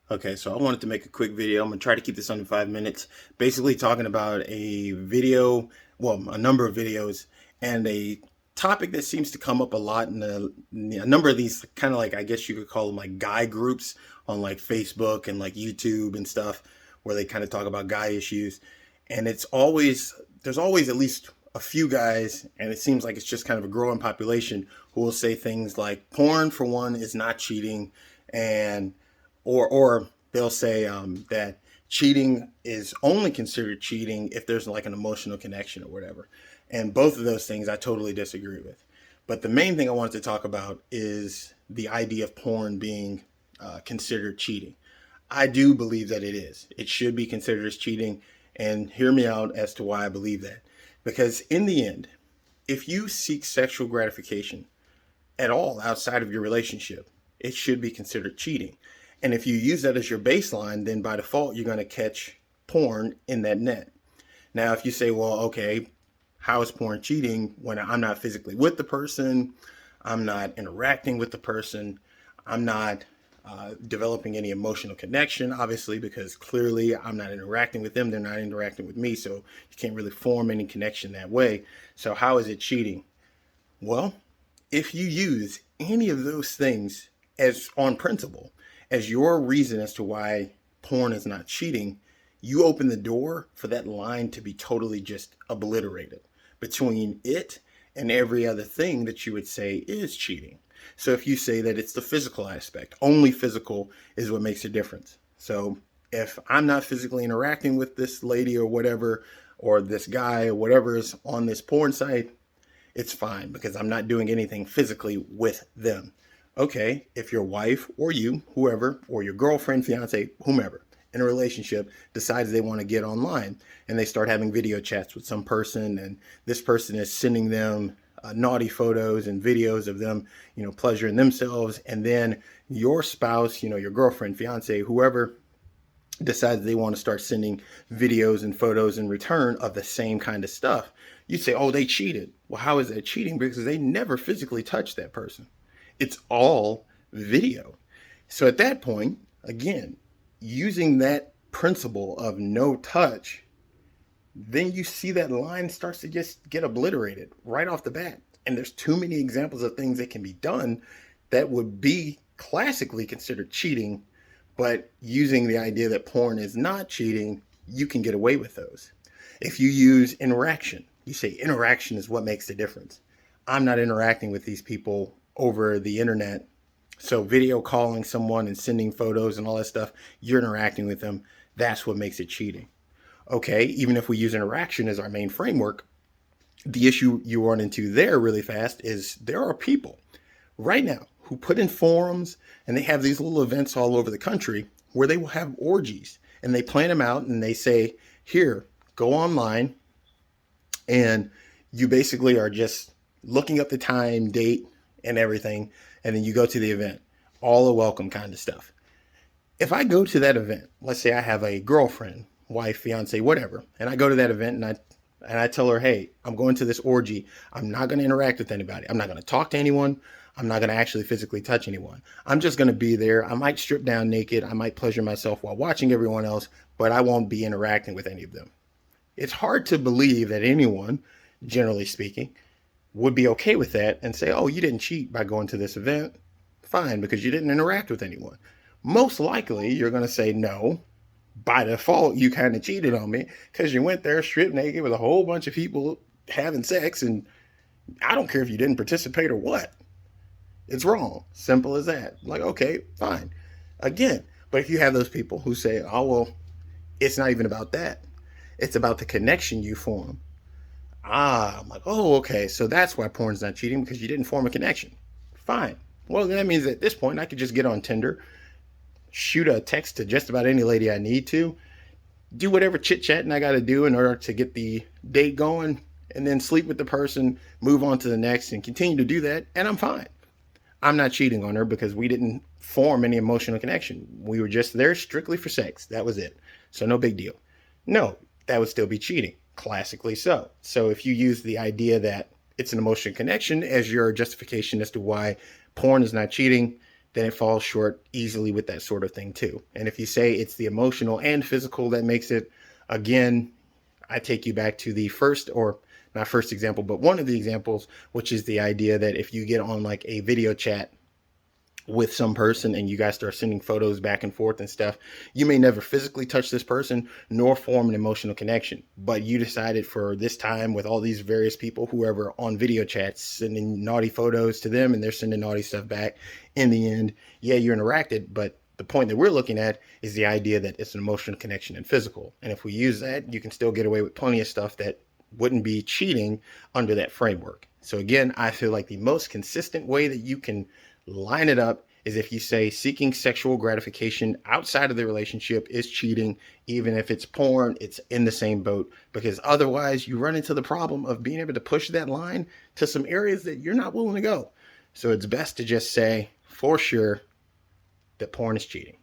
Okay, so I wanted to make a quick video. I'm gonna try to keep this under 5 minutes. Basically talking about a video, well, a number of videos, and a topic that seems to come up a lot in a number of these kind of like, I guess you could call them like guy groups on like Facebook and like YouTube and stuff, where they kind of talk about guy issues. And there's always at least a few guys, and it seems like it's just kind of a growing population who will say things like porn, for one, is not cheating, and or they'll say that cheating is only considered cheating if there's like an emotional connection or whatever. And both of those things I totally disagree with. But the main thing I wanted to talk about is the idea of porn being considered cheating. I do believe that it is. It should be considered as cheating. And hear me out as to why I believe that. Because in the end, if you seek sexual gratification at all outside of your relationship, it should be considered cheating. And if you use that as your baseline, then by default, you're going to catch porn in that net. Now, if you say, well, okay, how is porn cheating when I'm not physically with the person, I'm not interacting with the person, I'm not developing any emotional connection, obviously, because clearly I'm not interacting with them, they're not interacting with me, so you can't really form any connection that way. So how is it cheating? Well, if you use any of those things as on principle, as your reason as to why porn is not cheating, you open the door for that line to be totally just obliterated between it and every other thing that you would say is cheating. So if you say that it's the physical aspect, only physical is what makes a difference. So if I'm not physically interacting with this lady or whatever, or this guy or whatever is on this porn site, it's fine because I'm not doing anything physically with them. Okay, if your wife or you, whoever, or your girlfriend, fiance, whomever, in a relationship decides they want to get online and they start having video chats with some person, and this person is sending them naughty photos and videos of them, pleasuring themselves, and then your spouse, your girlfriend, fiance, whoever, decides they want to start sending videos and photos in return of the same kind of stuff, you say, oh, they cheated. Well, how is that cheating? Because they never physically touched that person. It's all video. So at that point, again, using that principle of no touch, then you see that line starts to just get obliterated right off the bat. And there's too many examples of things that can be done that would be classically considered cheating, but using the idea that porn is not cheating, you can get away with those. If you use interaction, you say interaction is what makes the difference. I'm not interacting with these people over the internet. So video calling someone and sending photos and all that stuff, you're interacting with them. That's what makes it cheating. Okay, even if we use interaction as our main framework, the issue you run into there really fast is there are people right now who put in forums, and they have these little events all over the country where they will have orgies, and they plan them out and they say, here, go online, and you basically are just looking up the time, date, and everything, and then you go to the event. All are welcome kind of stuff. If I go to that event, let's say I have a girlfriend, wife, fiance, whatever, and I go to that event and I tell her, hey, I'm going to this orgy. I'm not going to interact with anybody. I'm not going to talk to anyone. I'm not going to actually physically touch anyone. I'm just going to be there. I might strip down naked. I might pleasure myself while watching everyone else, but I won't be interacting with any of them. It's hard to believe that anyone, generally speaking, would be okay with that and say, oh, you didn't cheat by going to this event. Fine, because you didn't interact with anyone. Most likely, you're going to say, no, by default, you kind of cheated on me because you went there stripped naked with a whole bunch of people having sex, and I don't care if you didn't participate or what. It's wrong. Simple as that. Like, okay, fine. Again, but if you have those people who say, oh, well, it's not even about that. It's about the connection you form. I'm like, oh, okay, so that's why porn's not cheating, because you didn't form a connection. Fine. Well, that means at this point, I could just get on Tinder, shoot a text to just about any lady I need to, do whatever chit-chatting I got to do in order to get the date going, and then sleep with the person, move on to the next, and continue to do that, and I'm fine. I'm not cheating on her because we didn't form any emotional connection. We were just there strictly for sex. That was it. So no big deal. No, that would still be cheating. Classically so. So if you use the idea that it's an emotional connection as your justification as to why porn is not cheating, then it falls short easily with that sort of thing too. And if you say it's the emotional and physical that makes it, again, I take you back to the first, or not first example, but one of the examples, which is the idea that if you get on like a video chat with some person and you guys start sending photos back and forth and stuff, you may never physically touch this person nor form an emotional connection, but you decided for this time with all these various people, whoever on video chats, sending naughty photos to them and they're sending naughty stuff back. In the end, yeah, you interacted, but the point that we're looking at is the idea that it's an emotional connection and physical. And if we use that, you can still get away with plenty of stuff that wouldn't be cheating under that framework. So again, I feel like the most consistent way that you can line it up is if you say seeking sexual gratification outside of the relationship is cheating. Even if it's porn, it's in the same boat, because otherwise you run into the problem of being able to push that line to some areas that you're not willing to go. So it's best to just say for sure that porn is cheating.